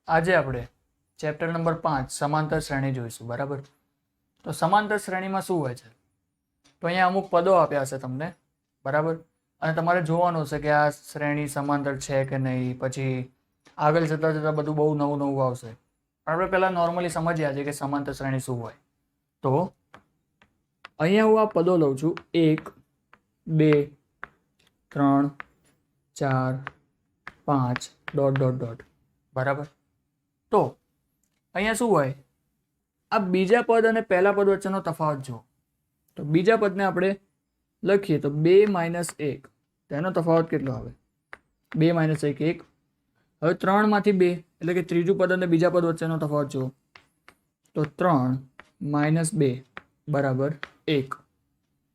આજે આપણે chapter number 5 સમાંતર શ્રેણી જોઈશું. બરાબર. તો સમાંતર શ્રેણીમાં શું હોય છે? તો અહીંયા અમુક પદો આપ્યા છે તમને. બરાબર. અને તમારે જોવાનું છે કે આ શ્રેણી સમાંતર છે કે નહીં. પછી આગળ જતાં જતાં બધું બહુ નવું નવું આવશે. પણ આપણે પહેલાં નોર્મલી સમજ્યા છે કે સમાંતર શ્રેણી શું હોય. તો અહીંયા હું આ પદો લઉં છું 1 2 3 4 5 ડોટ ડોટ ડોટ. બરાબર. તો અહીંયા શું હોય, આ બીજા પદ અને પહેલા પદ વચ્ચેનો તફાવત જુઓ. તો બીજા પદને આપણે લખીએ તો 2 - 1, તેનો તફાવત કેટલો આવે? 2 - 1 1. હવે 3 માંથી 2 એટલે કે ત્રીજું પદ અને બીજા પદ વચ્ચેનો તફાવત જુઓ. તો 3 - 2 બરાબર 1.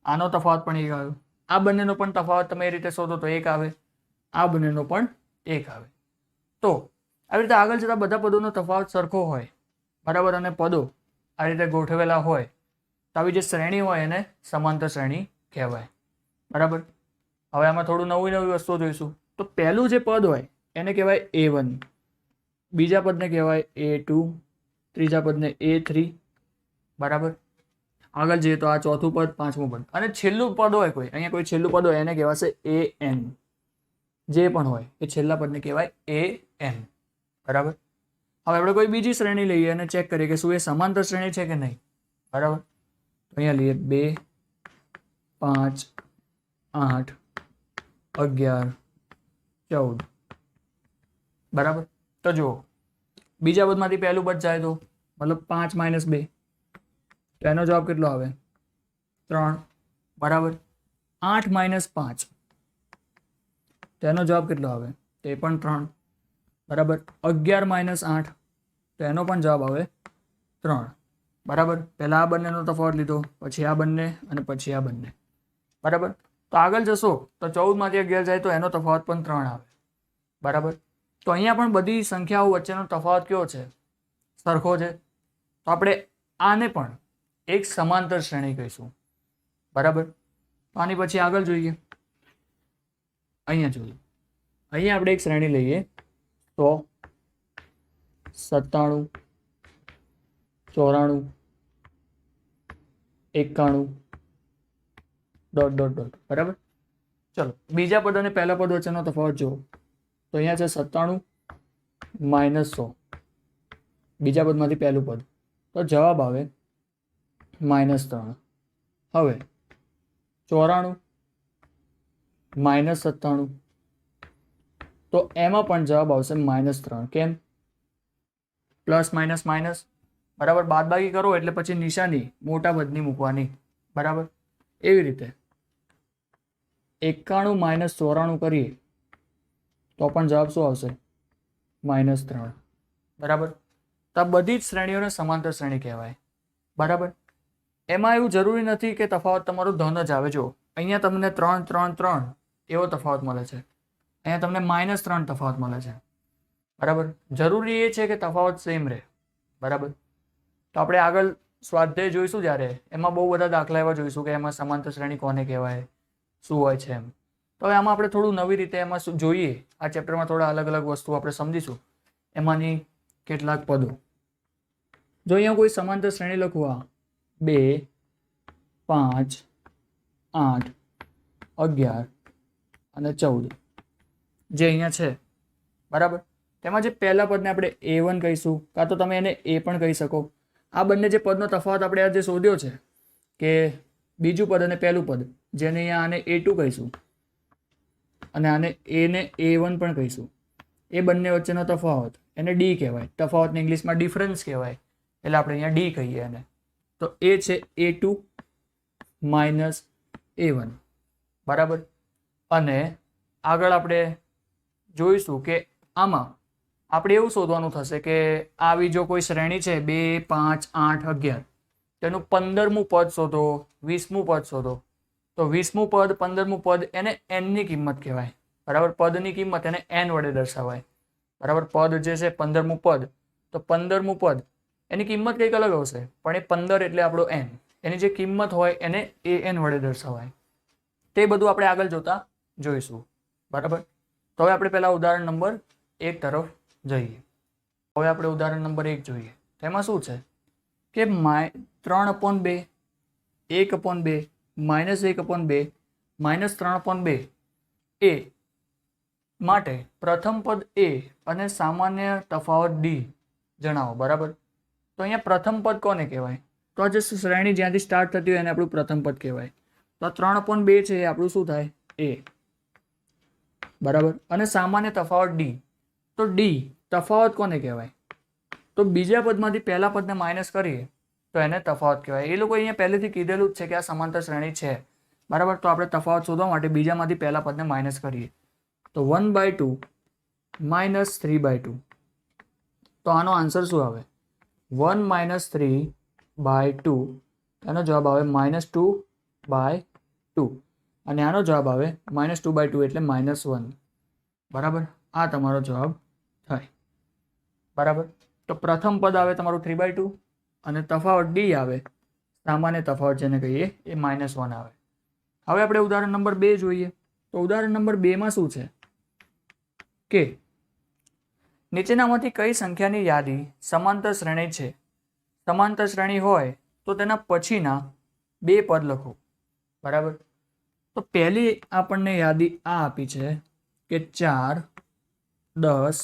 આનો તફાવત પણ 1 આવ્યો. આ બંનેનો પણ તફાવત તમે એ રીતે શોધો તો 1 આવે. આ બંનેનો પણ 1 આવે. તો આવી રીતે આગળ જતા બધા પદોનો તફાવત સરખો હોય. બરાબર. અને પદો આ રીતે ગોઠવેલા હોય તો આવી જે શ્રેણી હોય એને સમાંતર શ્રેણી કહેવાય. બરાબર. હવે આમાં થોડું નવી વસ્તુઓ જોઈશું. તો પહેલું જે પદ હોય એને કહેવાય A1, બીજા પદને કહેવાય A2, ત્રીજા પદને A3. બરાબર. આગળ જઈએ તો આ ચોથું પદ, પાંચમું પદ અને છેલ્લું પદ હોય કોઈ, અહીંયા કોઈ છેલ્લું પદ હોય એને કહેવાશે AN. જે પણ હોય એ છેલ્લા પદને કહેવાય AN. બરાબર. હવે આપણે કોઈ બીજી શ્રેણી લઈએ અને ચેક કરીએ કે શું એ સમાંતર શ્રેણી છે કે નહીં. બરાબર. તો અહીંયા લઈએ 2 5 8 11 14. બરાબર. તો જુઓ બીજા પદમાંથી પહેલું પદ જાય તો મતલબ 5 - 2, તો એનો જવાબ કેટલો આવે? 3. બરાબર. 8 - 5, તેનો જવાબ કેટલો આવે? તે પણ 3. બરાબર. 11 - 8, તો એનો પણ જવાબ આવે 3. બરાબર. પહેલા આ બંનેનો તફાવત લીધો, પછી આ બંને અને પછી આ બંને. બરાબર. તો આગળ જશો તો 14 માંથી 11 જાય તો એનો તફાવત પણ 3 આવે. બરાબર. તો અહીંયા પણ બધી સંખ્યાઓ વચ્ચેનો તફાવત કયો છે? સરખો છે. તો આપણે આને પણ એક સમાંતર શ્રેણી કહીશું. બરાબર. તો આની પછી આગળ જોઈએ. અહીંયા જોઈએ. અહીંયા આપણે એક શ્રેણી લઈએ 100 97 94 91 ડોટ ડોટ ડોટ. બરાબર. ચલો બીજા પદ અને પહેલા પદ વચ્ચેનો તફાવત જુઓ. તો અહીંયા છે 97 - 100, બીજા પદમાંથી પહેલું પદ, તો જવાબ આવે -3. હવે 94 - 97, તો એમાં પણ જવાબ આવશે -3. કેમ? Plus minus minus. બરાબર. બાદબાકી કરો એટલે પછી નિશાની મોટા પદની મૂકવાની. બરાબર. એવી રીતે 91 - 94 કરીએ તો પણ જવાબ શું આવશે? -3. બરાબર. તો આ બધી જ શ્રેણીઓને સમાંતર શ્રેણી કહેવાય. બરાબર. એમાં એવું જરૂરી નથી કે તફાવત તમારો ધન જ આવે. જો અહીંયા તમને 3 3 3 એવો તફાવત મળે છે, અહીંયા તમને -3 તફાવત મળે છે. બરાબર. જરૂરી એ છે કે તફાવત સેમ રહે. બરાબર. તો આપણે આગળ સ્વાધ્યાય જોઈશું જ્યારે, એમાં બહુ બધા દાખલા એવા જોઈશું કે એમાં સમાંતર શ્રેણી કોને કહેવાય, શું હોય છે એમ. તો હવે આમાં આપણે થોડું નવી રીતે એમાં શું જોઈએ, આ ચેપ્ટરમાં થોડા અલગ અલગ વસ્તુઓ આપણે સમજીશું. એમાંની કેટલાક પદો જો અહીંયા કોઈ સમાંતર શ્રેણી લખું, આ 2 5 8 11 અને 14 જે અહીંયા છે. બરાબર. તેમાં જે પહેલા પદને આપણે A1 કહીશું, કાં તો તમે એને A પણ કહી શકો. આ બંને જે પદનો તફાવત આપણે આજે શોધ્યો છે કે બીજું પદ અને પહેલું પદ, જેને અહીંયા આને A2 કહીશું અને આને A1 પણ કહીશું, એ બંને વચ્ચેનો તફાવત એને D કહેવાય. તફાવતને ઇંગ્લિશમાં ડિફરન્સ કહેવાય, એટલે આપણે અહીંયા D કહીએ એને. તો એ છે A2 - A1. બરાબર. અને આગળ આપણે જોઈશું કે આમાં આપણે એવું શોધવાનું થશે કે આવી જો કોઈ શ્રેણી છે 2 5 8 11, તેનું 15મું પદ શોધો, 20મું પદ શોધો. તો 20મું પદ 15મું પદ એને n ની કિંમત કહેવાય. બરાબર. પદની કિંમત એને n વડે દર્શાવાય. બરાબર. પદ જે છે 15મું પદ, તો 15મું પદ એની કિંમત કંઈક અલગ આવશે, પણ એ 15 એટલે આપણો n, એની જે કિંમત હોય એને an વડે દર્શાવાય. તે બધું આપણે આગળ જોતા જોઈશું. બરાબર. તો હવે આપણે પહેલા ઉદાહરણ નંબર 1 તરફ જઈએ. હવે આપણે ઉદાહરણ નંબર 1 જોઈએ. તેમાં શું છે કે 3/2 1/2 -1/2 -3/2 એ માટે પ્રથમ પદ a અને સામાન્ય તફાવત d જણાવો. બરાબર. તો અહીંયા પ્રથમ પદ કોને કહેવાય? તો આ જે શ્રેણી જ્યાંથી સ્ટાર્ટ થતી હોય એને આપણું પ્રથમ પદ કહેવાય. તો 3/2 છે એ આપણું શું થાય? a. બરાબર. અને સામાન્ય તફાવત d, તો d તફાવત કોને કહેવાય? તો બીજા પદમાંથી પહેલા પદને માઇનસ કરીએ તો એને તફાવત કહેવાય. એ લોકો અહીંયા પહેલેથી કીધેલું જ છે કે આ સમાંતર શ્રેણી છે. બરાબર. તો આપણે તફાવત શોધવા માટે બીજામાંથી પહેલા પદને માઇનસ કરીએ તો 1/2 -3/2. તો આનો આન્સર શું આવે? 1 - 3/2. એનો જવાબ આવે -2/2. અને આનો જવાબ આવે -2/2 એટલે -1. બરાબર. આ તમારો જવાબ થાય. બરાબર. તો પ્રથમ પદ આવે તમારું 3/2 અને તફાવત d આવે, સામાન્ય તફાવત જેને કહીએ એ -1 આવે. હવે આપણે ઉદાહરણ નંબર 2 જોઈએ. તો ઉદાહરણ નંબર 2 માં શું છે કે નીચેનામાંથી કઈ સંખ્યાની યાદી સમાંતર શ્રેણી છે? સમાંતર શ્રેણી હોય તો તેના પછીના 2 પદ લખો. બરાબર. તો પહેલી આપણને યાદી આ આપી છે કે 4, 10,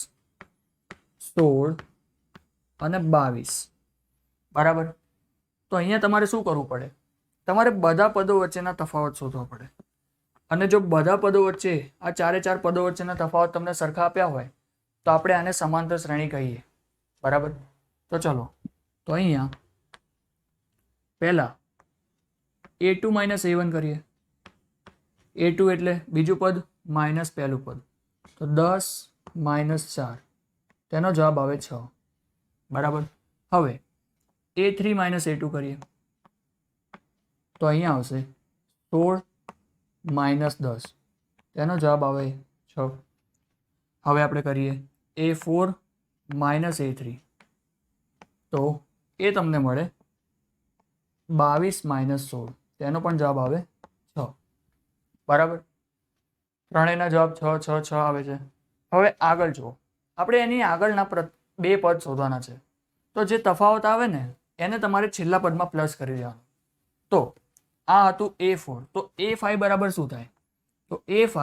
16 અને 22. બરાબર. તો અહીંયા તમારે શું કરવું પડે? તમારે બધા પદો વચ્ચેના તફાવત શોધવા પડે. અને જો બધા પદો વચ્ચે આ 4 પદો વચ્ચેના તફાવત તમને સરખા આપ્યા હોય તો આપણે આને સમાંતર શ્રેણી કહીએ. બરાબર. તો ચલો, તો અહીંયા પહેલા a2 - a1 કરીએ. a2 એટલે બીજું પદ માઇનસ પહેલું પદ, તો 10 - 4, તેનો જવાબ આવે 6. બરાબર. હવે a3 - a2 કરીએ તો અહીંયા આવશે 16 - 10, તેનો જવાબ આવે 6. હવે આપણે કરીએ a4 - a3 તો એ તમને મળે 22 - 16, તેનો પણ જવાબ આવે 6. બરાબર. ત્રણેયના જવાબ 6 6 6 આવે છે. હવે આગળ જુઓ, આપણે એની આગળના 2 પદ શોધવાના છે. તો જે તફાવત આવે ને એને તમારે છેલ્લા પદમાં પ્લસ કરી દેવાનું. તો આ હતું a4, તો a5 બરાબર શું થાય? તો a5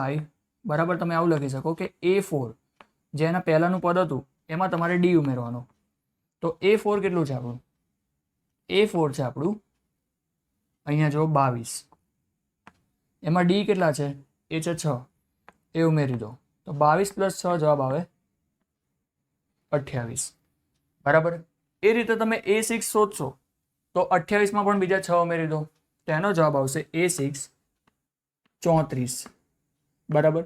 બરાબર તમે આવું લખી શકો કે a4 જે એના પહેલાનું પદ હતું એમાં તમારે d ઉમેરવાનો. તો a4 કેટલું છે આપણું? a4 છે આપણું અહીંયા જો 22, એમાં d કેટલા છે? એ છે 6, એ ઉમેરી દો તો 22 + 6 જવાબ આવે 28. બરાબર. એ રીતે તમે a6 શોધશો તો 28 માં પણ બીજા 6 ઉમેરી દો તો એનો જવાબ આવશે a6 34. બરાબર.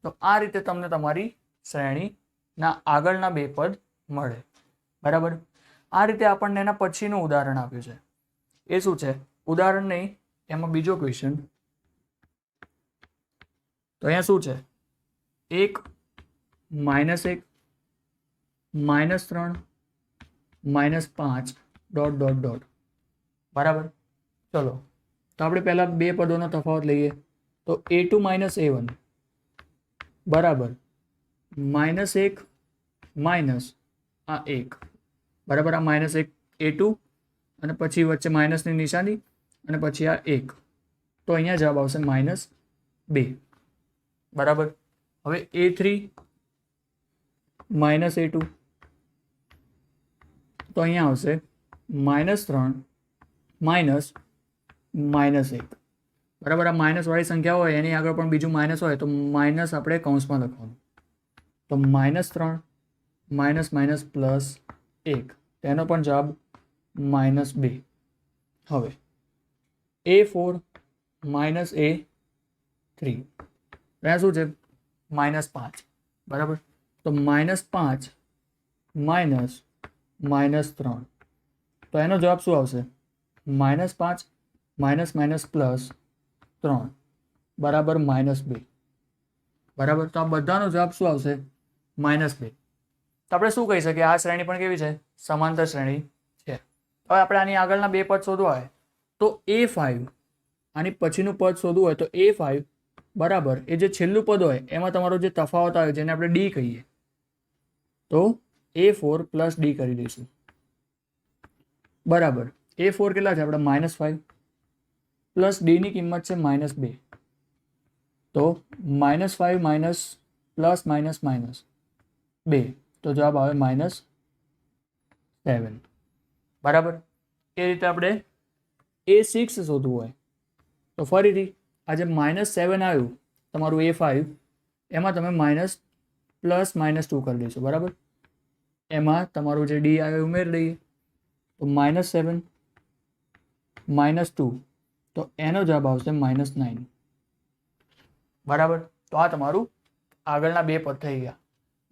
તો આ રીતે તમને તમારી શ્રેણીના આગળના 2 પદ મળે. બરાબર. આ રીતે આપણને એના પછીનું ઉદાહરણ આપ્યું છે. એ શું છે? ઉદાહરણ નહીં, એમાં બીજો ક્વેશ્ચન. તો અહીંયા શું છે? 1 - 1 -3 -5 ... બરાબર. ચલો, તો આપણે પહેલા 2 પદોનો તફાવત લઈએ. તો a2 - a1 બરાબર -1 માઇનસ આ 1. બરાબર. આ -1 a2 અને પછી વચ્ચે માઇનસની નિશાની અને પછી આ 1, તો અહીંયા જવાબ આવશે -2. બરાબર. હવે a3 - a2 તો અહીંયા આવશે -3 -1. બરાબર. આ માઇનસ વાળી સંખ્યા હોય એની આગળ પણ બીજું માઇનસ હોય તો માઇનસ આપણે કૌંસમાં લખવાનું. તો -3 -1 તેનો પણ જવાબ -2. હવે a4 - a3 ત્યાં શું છે? -5. બરાબર. તો -5 -3 તો એનો જવાબ શું આવશે? -5 -3 બરાબર -2. બરાબર. તો આ બધાનો જવાબ શું આવશે? -2. તો આપણે શું કહી શકીએ? આ શ્રેણી પણ કેવી છે? સમાંતર શ્રેણી છે. હવે આપણે આની આગળના 2 પદ શોધવા હોય તો a5 આની પછીનું પદ શોધવું હોય તો a5 બરાબર એ જે છેલ્લું પદ હોય એમાં તમારો જે તફાવત આવે જેને આપણે d કહીએ તો A4 પ્લસ ડી કરી દઈશું બરાબર. A4 કેટલા છે આપણે -5 પ્લસ ડીની કિંમત છે -2 તો -5 માઇનસ પ્લસ માઇનસ માઇનસ 2 તો જવાબ આવે -7 બરાબર. એ રીતે આપણે A6 શોધવું હોય તો ફરીથી આ જે -7 આવ્યું તમારું A5 એમાં તમે +-2 કરી દઈશું બરાબર. એમાં તમારું જે ડી આવે ઉમેરી દઈએ તો -7 -2 તો એનો જવાબ આવશે -9 બરાબર. તો આ તમારું આગળના બે પદ થઈ ગયા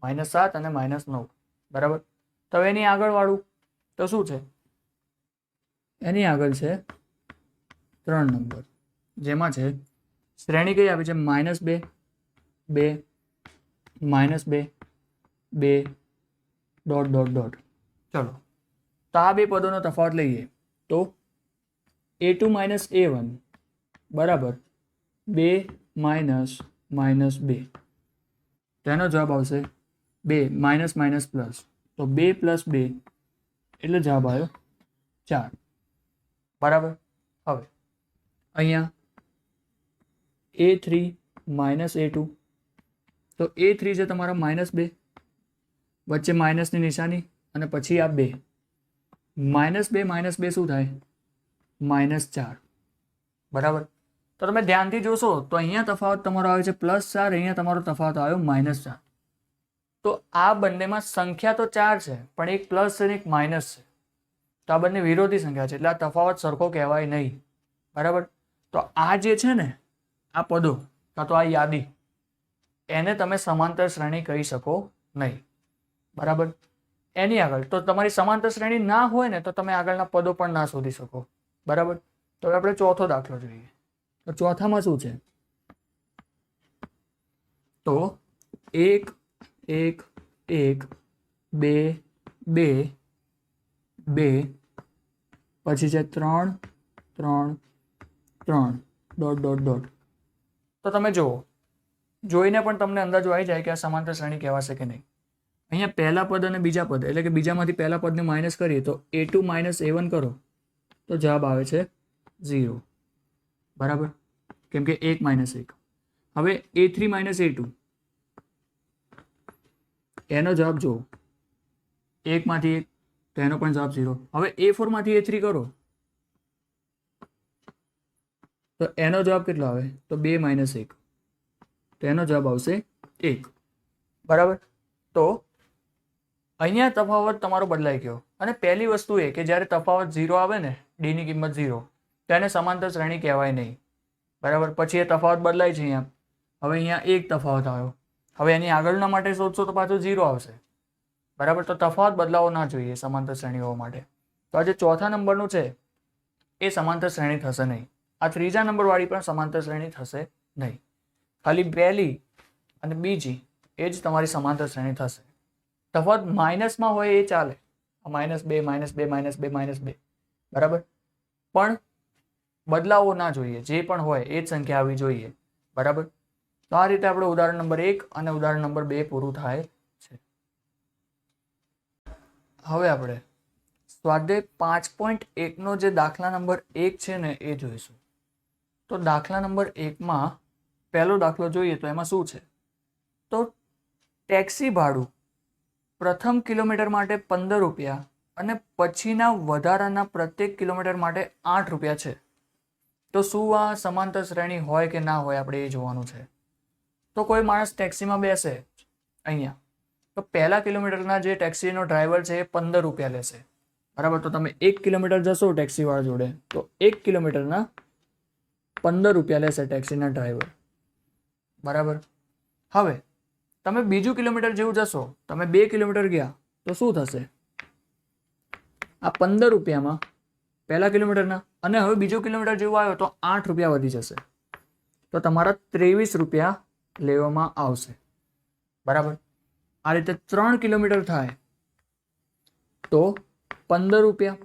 -7 અને -9 બરાબર. તો એની આગળ વાળું તો શું છે? એની આગળ છે 3 નંબર જેમાં છે શ્રેણી કઈ આવી છે -2 2 -2 2 ડોટ ડોટ ડોટ. ચલો તો આ બે પદોનો તફાવત લઈએ તો A2 - A1 બરાબર 2 -2 તેનો જવાબ આવશે 2 માઇનસ માઇનસ પ્લસ તો 2 + 2 એટલે જવાબ આવ્યો 4 બરાબર. હવે અહીંયા A3 - A2 તો A3 છે તમારા -2 વચ્ચે માઇનસની નિશાની અને પછી આ 2 -2 -2 શું થાય -4 બરાબર. તો તમે ધ્યાનથી જોશો તો અહીંયા તફાવત તમારો આવે છે +4 અહીંયા તમારો તફાવત આવ્યો -4. તો આ બંનેમાં સંખ્યા તો 4 છે પણ એક પ્લસ છે અને એક માઇનસ છે તો આ બંને વિરોધી સંખ્યા છે એટલે આ તફાવત સરખો કહેવાય નહીં બરાબર. તો આ જે છે ને આ પદો કાં તો આ યાદી એને તમે સમાંતર શ્રેણી કહી શકો નહીં બરાબર. એની આગળ તો તમારી સમાંતર શ્રેણી ના હોય ને તો તમે આગળના પદો પણ ના શોધી શકો બરાબર. તો હવે આપણે ચોથો દાખલો જોઈએ. તો ચોથામાં શું છે તો 1 1 1 2 2 2 પછી છે 3 3 3 ડોટ ડોટ ડોટ. તો તમે જુઓ જોઈને પણ તમને અંદાજો આવી જાય કે આ સમાંતર શ્રેણી કહેવાશે કે નહીં. અહીંયા પહેલા પદ અને બીજા પદ એટલે કે બીજામાંથી પહેલા પદને માઇનસ કરીએ તો A2 - A1 કરો તો જવાબ આવે છે 0 બરાબર કેમ કે 1 - 1. હવે A3 - A2 એનો જવાબ જુઓ 1 માંથી 1 તો એનો પણ જવાબ 0. હવે A4 માંથી A3 કરો તો એનો જવાબ કેટલો આવે તો 2 - 1 તો એનો જવાબ આવશે 1 બરાબર. તો અહીંયા તફાવત તમારો બદલાઈ ગયો અને પહેલી વસ્તુ એ કે જ્યારે તફાવત 0 આવે ને ડીની કિંમત 0 તો એને સમાંતર શ્રેણી કહેવાય નહીં બરાબર. પછી એ તફાવત બદલાય છે અહીંયા. હવે અહીંયા એક તફાવત આવ્યો હવે એની આગળના માટે શોધશો તો પાછો 0 આવશે બરાબર. તો તફાવત બદલાવો ના જોઈએ સમાંતર શ્રેણીઓ માટે. તો આ જે ચોથા નંબરનું છે એ સમાંતર શ્રેણી થશે નહીં. આ ત્રીજા નંબરવાળી પણ સમાંતર શ્રેણી થશે નહીં. ખાલી પહેલી અને બીજી એ જ તમારી સમાંતર શ્રેણી થશે. તફાવત માઇનસમાં હોય એ ચાલે -2 -2 -2 -2 બરાબર પણ બદલાવો ના જોઈએ જે પણ હોય એ જ સંખ્યા આવવી જોઈએ બરાબર. તો આ રીતે આપણે ઉદાહરણ નંબર 1 અને ઉદાહરણ નંબર 2 પૂરું થાય છે. હવે આપણે સ્વાધ્યાય 5.1 નો જે દાખલા નંબર 1 છે ને એ જોઈશું. તો દાખલા નંબર 1માં પહેલો દાખલો જોઈએ તો એમાં શું છે તો ટેક્સી ભાડું પ્રથમ કિલોમીટર માટે 15 રૂપિયા અને પછીના વધારાના પ્રત્યેક કિલોમીટર માટે 8 રૂપિયા છે. તો શું આ સમાંતર શ્રેણી હોય કે ના હોય આપણે એ જોવાનું છે. તો કોઈ માણસ ટેક્સીમાં બેસે અહીંયા તો પહેલા કિલોમીટરના જે ટેક્સીનો ડ્રાઈવર છે એ 15 રૂપિયા લેશે બરાબર. તો તમે 1 કિલોમીટર જશો ટેક્સીવાળા જોડે તો 1 કિલોમીટરના 15 રૂપિયા લેશે ટેક્સીના ડ્રાઈવર બરાબર. હવે તમે બીજું કિલોમીટર જેવું જશો તમે 2 કિલોમીટર ગયા તો શું થશે આ 15 રૂપિયામાં પહેલા કિલોમીટરના અને હવે બીજો કિલોમીટર જેવું આવ્યો તો 8 રૂપિયા વધી જશે તો તમારા 23 રૂપિયા લેવામાં આવશે બરાબર. આ રીતે 3 કિલોમીટર થાય તો 15 રૂપિયા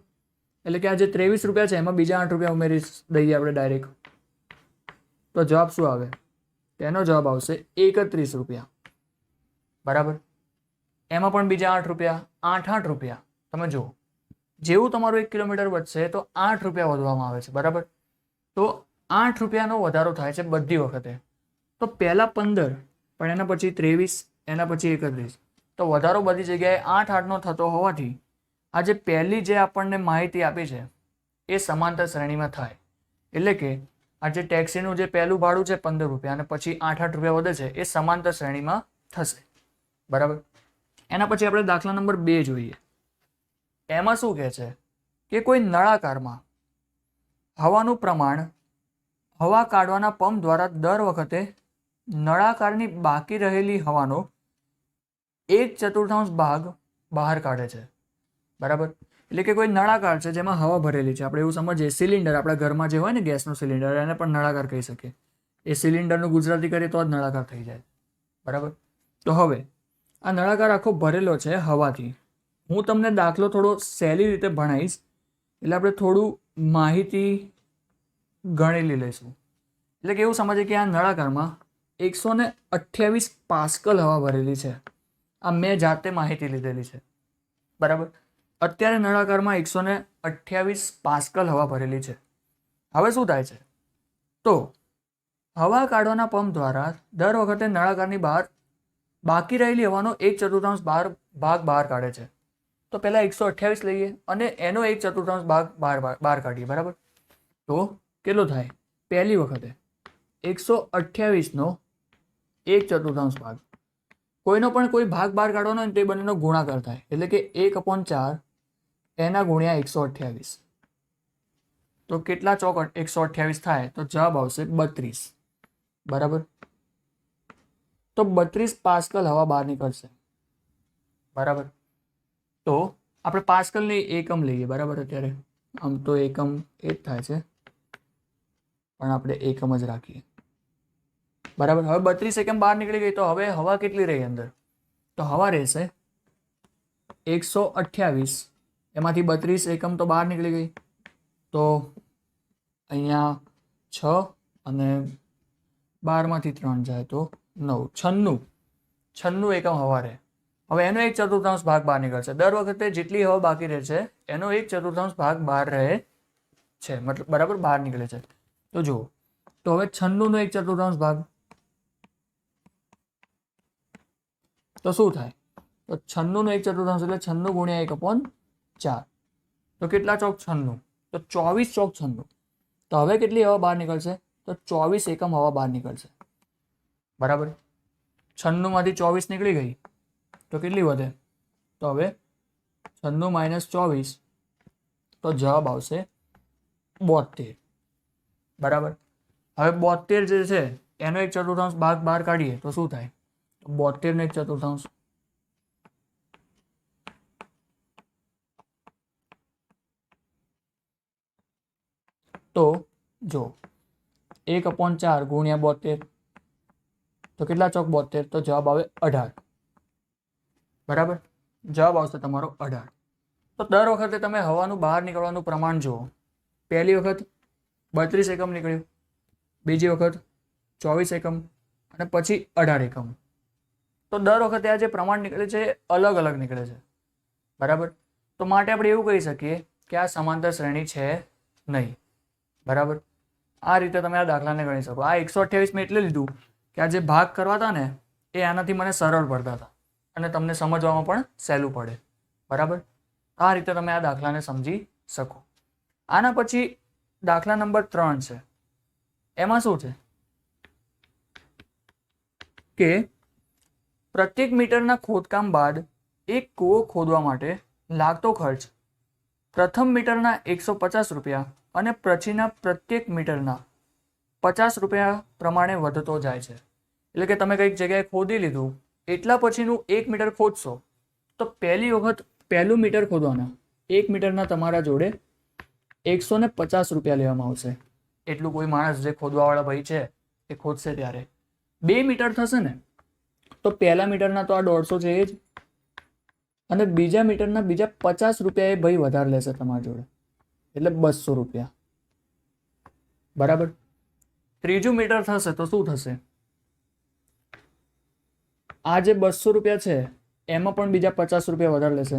એટલે કે આ જે 23 રૂપિયા છે એમાં બીજા 8 રૂપિયા ઉમેરી દઈએ આપણે ડાયરેક્ટ તો જવાબ શું આવે તેનો જવાબ આવશે 31 રૂપિયા બરાબર. એમાં પણ બીજા 8 રૂપિયા, 8 રૂપિયા. તમે જુઓ, જેવું તમારું 1 કિલોમીટર વધશે તો 8 રૂપિયા વધવામાં આવે છે, બરાબર. તો 8 રૂપિયાનો વધારો થાય છે બધી વખતે. તો પહેલા 15, પણ એના પછી 23, એના પછી 31. તો વધારો બધી જગ્યાએ 8-8નો થતો હોવાથી આ જે પહેલી જે આપણને માહિતી આપી છે એ સમાંતર શ્રેણીમાં થાય. એટલે કે આ જે ટેક્સીનું જે પહેલું ભાડું છે 15 રૂપિયા અને પછી 8-8 રૂપિયા વધે છે એ સમાંતર શ્રેણીમાં થશે, બરાબર. એના પછી આપણે દાખલા નંબર 2 જોઈએ. એમાં શું કહે છે કે કોઈ નળાકારમાં હવાનું પ્રમાણ હવા કાઢવાના પંપ દ્વારા દર વખતે નળાકારની બાકી રહેલી હવાનો 1/4 ભાગ બહાર કાઢે છે, બરાબર. એટલે કે કોઈ નળાકાર છે જેમાં હવા ભરેલી છે. આપણે એવું સમજીએ, સિલિન્ડર આપણા ઘરમાં જે હોય ને ગેસનું સિલિન્ડર, એને પણ નળાકાર કહી શકીએ. એ સિલિન્ડરનું ગુજરાતી કરીએ તો જ નળાકાર થઈ જાય, બરાબર. તો હવે આ નળાકાર આખો ભરેલો છે હવાથી. હું તમને દાખલો થોડો સહેલી રીતે ભણાવીશ, એટલે આપણે થોડું માહિતી ગણેલી લઈશું. એટલે કે એવું સમજીએ કે આ નળાકારમાં 128 પાસ્કલ હવા ભરેલી છે. આ મેં જાતે માહિતી લીધેલી છે, બરાબર. અત્યારે નળાકારમાં 128 પાસ્કલ હવા ભરેલી છે. હવે શું થાય છે? તો હવા કાઢવાના પંપ દ્વારા દર વખતે નળાકારની બહાર બાકી રહેલી હવાનો 1/4 ભાગ બહાર કાઢે છે. તો પહેલા 128 લઈએ અને એનો 1/4 ભાગ બહાર કાઢીએ, બરાબર. તો કેટલો થાય? પહેલી વખતે 128નો 1/4 ભાગ. કોઈનો પણ કોઈ ભાગ બહાર કાઢવાનો હોય ને તે બંનેનો ગુણાકાર થાય, એટલે કે 1/4 એના ગુણ્યા 128. તો કેટલા ચોક 128 થાય? તો જવાબ આવશે 32, બરાબર. તો 32 પાસ્કલ હવા બહાર નીકળશે, બરાબર. તો આપણે પાસ્કલની એકમ લઈએ, બરાબર. અત્યારે આમ તો એકમ એ જ થાય છે, પણ આપણે એકમ જ રાખીએ, બરાબર. હવે 32 એકમ બહાર નીકળી ગઈ તો હવે હવા કેટલી રહી અંદર? તો હવા રહેશે 128, એમાંથી 32 એકમ તો બહાર નીકળી ગઈ. તો અહીંયા 6 અને 12માંથી 3 જાય તો 9, 96 એકમ હવા રહે. હવે એનો 1/4 ભાગ બહાર નીકળશે. દર વખતે જેટલી હવા બાકી રહે છે એનો 1/4 ભાગ બહાર રહે છે, મતલબ બરાબર બહાર નીકળે છે. તો જુઓ, તો હવે 96નો 1/4 ભાગ, તો શું થાય? તો 96નો 1/4 એટલે 96 ગુણ્યા 1/4. તો કેટલા ચોક 96? તો 24 ચોક 96. તો હવે કેટલી હવા બહાર નીકળશે? તો 24 એકમ હવા બહાર નીકળશે, બરાબર. 96માંથી 24 નીકળી ગઈ તો કેટલી વધે? તો હવે 96 - 24, તો જવાબ આવશે 72, બરાબર. હવે 72 જે છે એનો 1/4 ભાગ બહાર કાઢીએ તો શું થાય? 72નો 1/4. તો જો 1/4 ગુણ્યા 72, તો કેટલા ચોક 72? તો જવાબ આવે 18, બરાબર. જવાબ આવશે તમારો 18. તો દર વખતે તમે હવાનું બહાર નીકળવાનું પ્રમાણ જુઓ. પહેલી વખત 32 એકમ નીકળ્યું, બીજી વખત 24 એકમ અને પછી 18 એકમ. તો દર વખતે આ જે પ્રમાણ નીકળે છે એ અલગ અલગ નીકળે છે, બરાબર. તો માટે આપણે એવું કહી શકીએ કે આ સમાંતર શ્રેણી છે નહીં, બરાબર. આ રીતે તમે આ દાખલાને ગણી શકો. આ 128 મેં એટલે લીધું કે આ જે ભાગ કરવા હતા ને એ આનાથી મને સરળ પડતા હતા અને તમને સમજવામાં પણ સહેલું પડે, બરાબર. આ રીતે તમે આ દાખલાને સમજી શકો. આના પછી દાખલા નંબર 3 છે. એમાં શું છે કે પ્રત્યેક મીટરના ખોદકામ બાદ એક કૂવો ખોદવા માટે લાગતો ખર્ચ પ્રથમ મીટરના 150 રૂપિયા અને પછીના પ્રત્યેક મીટરના 50 રૂપિયા પ્રમાણે વધતો જાય છે. એટલે કે તમે કંઈક જગ્યાએ ખોદી લીધું, એટલા પછીનું 1 મીટર ખોદશો તો પહેલી વખત પહેલું મીટર ખોદવાના 1 મીટરના તમારા જોડે 150 રૂપિયા લેવામાં આવશે. એટલું કોઈ માણસ જે ખોદવાવાળા ભાઈ છે એ ખોદશે ત્યારે 2 મીટર થશે ને તો પહેલા મીટરના તો આ 150 છે એ જ, અને બીજા મીટરના બીજા 50 રૂપિયા એ ભાઈ વધારે લેશે તમારી જોડે, એટલે 200 રૂપિયા, બરાબર. ત્રીજું મીટર થશે તો શું થશે? આ જે 200 રૂપિયા છે એમાં પણ બીજા 50 રૂપિયા વધારે લેશે,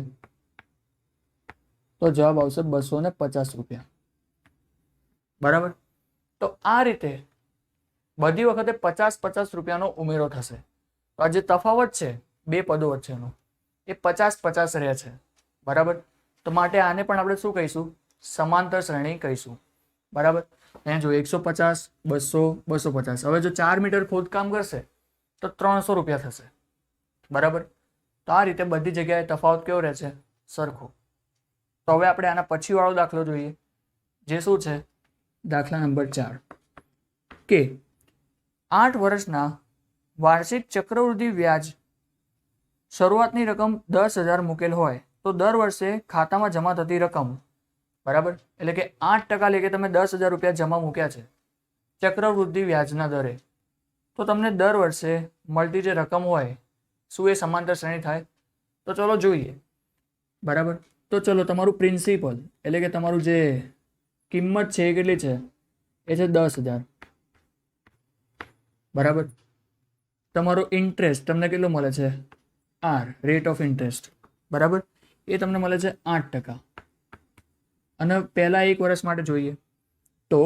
તો જવાબ આવશે 250 રૂપિયા. બરાબર. તો આ રીતે બધી વખતે 50-50 રૂપિયાનો ઉમેરો થશે. તો આ જે તફાવત છે બે પદો વચ્ચેનો એ 50-50 રહે છે. બરાબર. તો માટે આને પણ આપણે શું કહીશું? સમાંતર શ્રેણી કહીશું. બરાબર. અહીંયા જો 150, 200, 250. હવે જો 4 મીટર ખોદકામ કરશે તો 300 રૂપિયા થશે. બરાબર. તો આ રીતે બધી જગ્યાએ તફાવત કેવો રહે છે? સરખો. તો હવે આપણે આના પછી વાળો દાખલો જોઈએ, જે શું છે? દાખલા નંબર 4 કે 8 વર્ષના વાર્ષિક ચક્રવૃદ્ધિ વ્યાજ શરૂઆતની રકમ 10,000 મૂકેલ હોય તો દર વર્ષે ખાતામાં જમા થતી રકમ, બરાબર, એટલે કે 8% લેખે તમે 10,000 રૂપિયા જમા મૂક્યા છે ચક્રવૃદ્ધિ વ્યાજના દરે, તો તમને દર વર્ષે મળતી જે રકમ હોય શું એ સમાંતર શ્રેણી થાય? તો ચલો જોઈએ. બરાબર. તો ચલો તમારું પ્રિન્સિપલ એટલે કે તમારું જે કિંમત છે એ કેટલી છે? એ છે 10,000. બરાબર. તમારો ઇન્ટરેસ્ટ તમને કેટલો મળે છે? R, rate of interest. બરાબર. એ તમને મળે છે 8%. અને પહેલા 1 વર્ષ માટે જોઈએ તો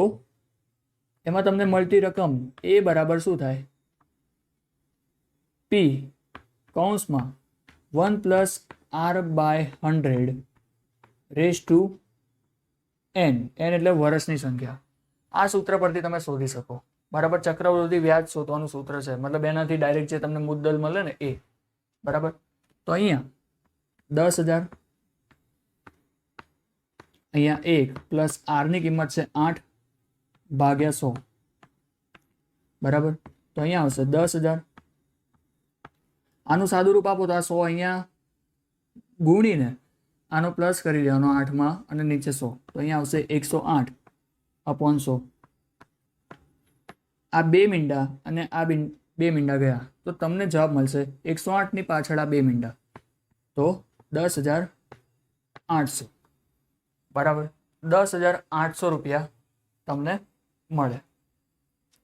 એમાં તમને મળતી રકમ એ બરાબર શું થાય? P કૌંસમાં 1 + R/100 rays two n. n એટલે વર્ષની સંખ્યા. આ સૂત્ર પરથી તમે શોધી શકો. બરાબર. ચક્રવૃદ્ધિ વ્યાજ શોધવાનું સૂત્ર છે, મતલબ એનાથી ડાયરેક્ટ જે તમને મુદ્દલ મળે ને એ. બરાબર. તો અહીંયા 10,000, અહીંયા 1 + R ની કિંમત છે 8/100. બરાબર. તો અહીંયા આવશે 10,000. આનું સાદું રૂપ આપો તો આ 100 અહીંયા ગુણીને આનો પ્લસ કરી દેવાનો 8માં અને નીચે 100, તો અહીંયા આવશે 108/100. આ 2 મીંડા અને આ 2 મીંડા ગયા તો તમને જવાબ મળશે 108 ની પાછળ આ 2 મીંડા તો 10,800. બરાબર. 10,800 રૂપિયા તમને મળે.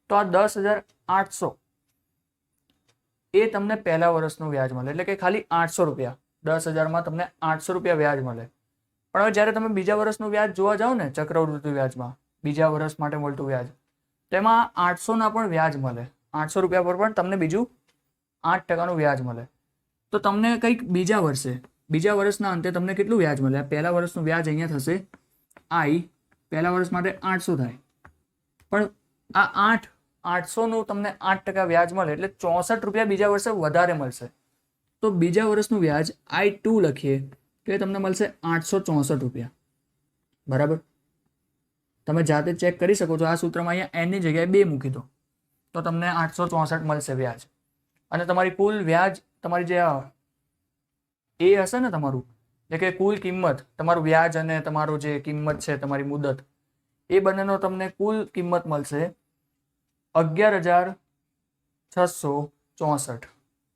તો આ 10,800 એ તમને પહેલા વર્ષનું વ્યાજ મળે, એટલે કે ખાલી 800 રૂપિયા. 10,000માં તમને 800 રૂપિયા વ્યાજ મળે. પણ હવે જ્યારે તમે બીજા વર્ષનું વ્યાજ જોવા જાઓ ને ચક્રવૃદ્ધિ વ્યાજમાં, બીજા વર્ષ માટે મળતું વ્યાજ, તેમાં 800ના પણ વ્યાજ મળે. 800 રૂપિયા પર પણ તમને બીજું 8%નું વ્યાજ મળે. તો તમને કંઈક બીજા વર્ષના અંતે તમને કેટલું વ્યાજ મળે? પહેલા વર્ષનું વ્યાજ અહીંયા થશે I, પહેલા વર્ષ માટે 800 થાય, પણ આ 800નું તમને 8% વ્યાજ મળે એટલે 64 રૂપિયા બીજા વર્ષે વધારે મળશે. તો બીજા વર્ષનું વ્યાજ I2 લખીએ તો એ તમને મળશે 864 રૂપિયા. બરાબર. તમે જાતે ચેક કરી શકો છો. આ સૂત્રમાં અહીંયા n ની જગ્યાએ 2 મૂકી દો તો તમને 864 મળશે વ્યાજ. અને તમારી કુલ વ્યાજ, તમારી જે એ હશે ને તમારું, એટલે કે કુલ કિંમત, તમારું વ્યાજ અને તમારું જે કિંમત છે તમારી મુદત, એ બંનેનો તમને કુલ કિંમત મળશે 11,664.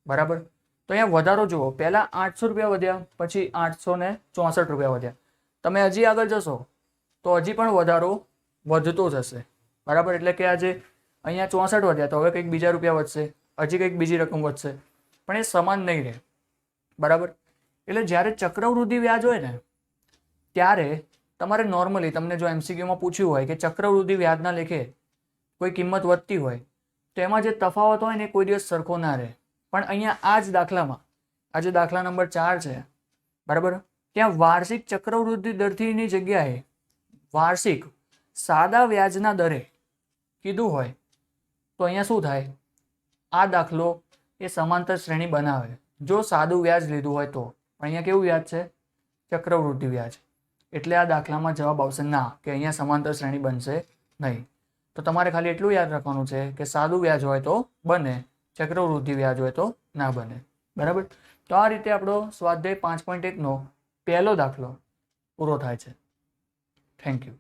બરાબર. તો અહીંયા વધારો જુઓ, પહેલા 800 રૂપિયા વધ્યા, પછી 864 રૂપિયા વધ્યા. તમે હજી આગળ જશો તો હજી પણ વધારો વધતો જશે. બરાબર. એટલે કે આજે અહીંયા 64 વધ્યા તો હવે કંઈક બીજા રૂપિયા વધશે, હજી કંઈક બીજી રકમ વધશે, પણ એ સમાન નહીં રહે. બરાબર. એટલે જ્યારે ચક્રવૃદ્ધિ વ્યાજ હોય ને ત્યારે તમારે નોર્મલી તમને જો MCQમાં પૂછ્યું હોય કે ચક્રવૃદ્ધિ વ્યાજના લેખે કોઈ કિંમત વધતી હોય તો એમાં જે તફાવત હોય ને કોઈ દિવસ સરખો ના રહે. પણ અહીંયા આ જ દાખલામાં, આ જે દાખલા નંબર 4 છે, બરાબર, ત્યાં વાર્ષિક ચક્રવૃદ્ધિ દરથીની જગ્યાએ વાર્ષિક સાદા વ્યાજના દરે કીધું હોય તો અહીંયા શું થાય? આ દાખલો એ સમાંતર શ્રેણી બનાવે જો સાદું વ્યાજ લીધું હોય તો. પણ અહીંયા કેવું વ્યાજ છે? ચક્રવૃદ્ધિ વ્યાજ. એટલે આ દાખલામાં જવાબ આવશે ના, કે અહીંયા સમાંતર શ્રેણી બનશે નહીં. તો તમારે ખાલી એટલું યાદ રાખવાનું છે કે સાદું વ્યાજ હોય તો બને, ચક્રવૃદ્ધિ વ્યાજ હોય તો ના બને. બરાબર. તો આ રીતે આપણો સ્વાધ્યાય 5.1નો પહેલો દાખલો પૂરો થાય છે. Thank you.